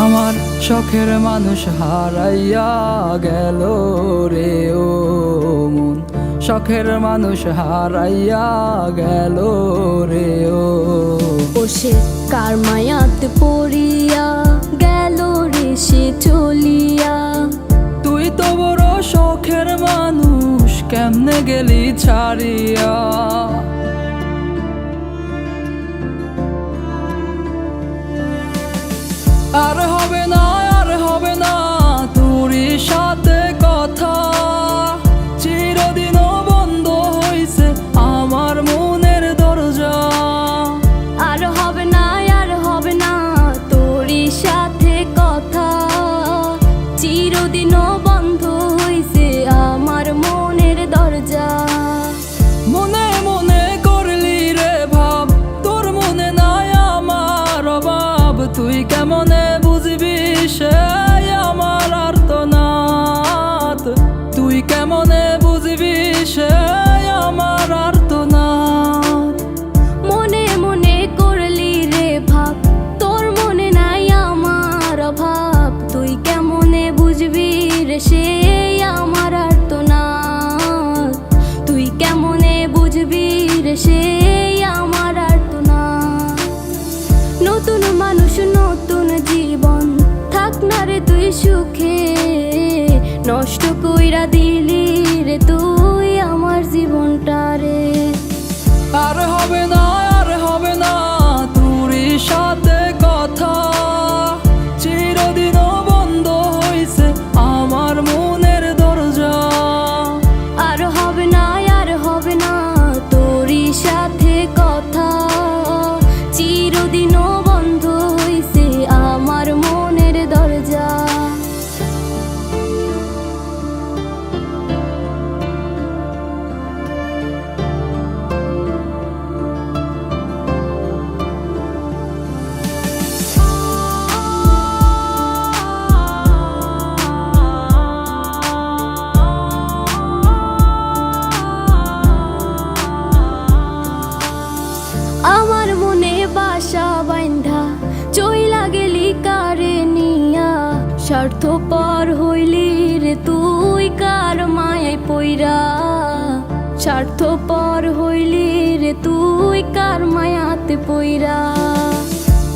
আমার শখের মানুষ হারাইয়া গেল রে ও মন, শখের মানুষ হারাইয়া গেল রে ও। সে কার মায়াতে পড়িয়া গেল রে সে চলিয়া। তুই তো বড় শখের মানুষ, কেমনে গেলি ছাড়িয়া। আর হবে না, আর হবে না তোরই সাথে কথা, চিরদিনও বন্ধ হইছে আমার মনের দরজা। আর হবে না, আর হবে না তোরই সাথে কথা, চিরদিনও বন্ধ হইছে আমার মনের দরজা। মনে মনে করলি রে ভাব, তোর মনে নাই আমার অভাব। তুই কেমনে বুঝবি সে আমার আর্তনাদ, তুই কেমনে বুঝবি সে আমার আর্তনাদ। মনে মনে করলি রে ভাব, তোর মনে নাই আমার অভাব। তুই কেমনে বুঝবি রে সে আমার আর্তনাদ, তুই কেমনে বুঝবি রে সে আমার আর্তনাদ। নতুন মানুষ নতুন জীবন, থাক না রে তুই সুখে, নষ্ট কইরা দিলি রে তুই আমার জীবনটা রে। আর হবে না, আর হবে না তোরই সাথে কথা, চিরদিনও বন্ধ হইছে আমার মনের দরজা। আর হবে না, আর হবে না তোরই সাথে কথা, চিরদিনও বন্ধ হইছে আমার মনের দরজা। আমার মনে বাসা বাইন্ধা চইলা গেলি কারে নিয়া, স্বার্থপর হইলি রে তুই কার মায়ায় পইরা। স্বার্থপর হইলি রে তুই কার মায়াতে পইরা।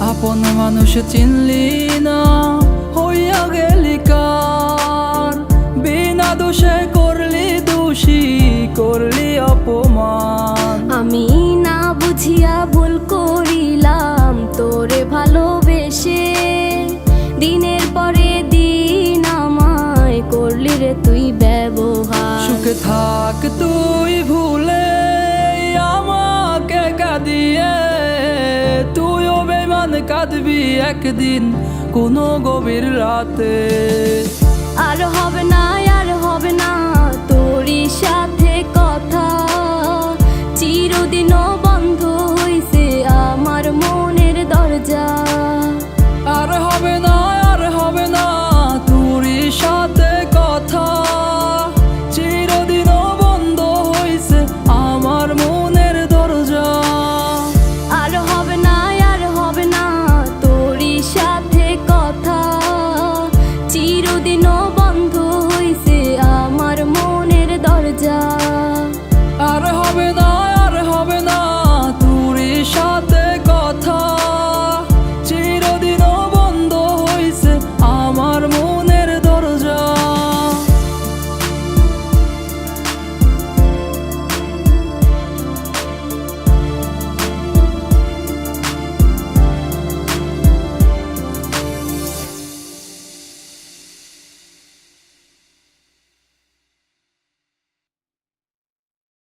আপন মানুষ চিনলি না, হইয়া গেলি কার। বিনা দোষে করলি দোষী, করলি অপমান। আমি না বুঝিয়া ভুল করিলাম তোরে ভালোবেসে, দিনের পরে দিন আমায় করলি রে তুই ব্যবহার। সুখে থাক তুই ভুলে আমাকে কাঁদিয়ে, তুইও বেমান কাঁদবি একদিন কোনো গভীর রাতে। আর হবে না, আর হবে না তোরই সাথে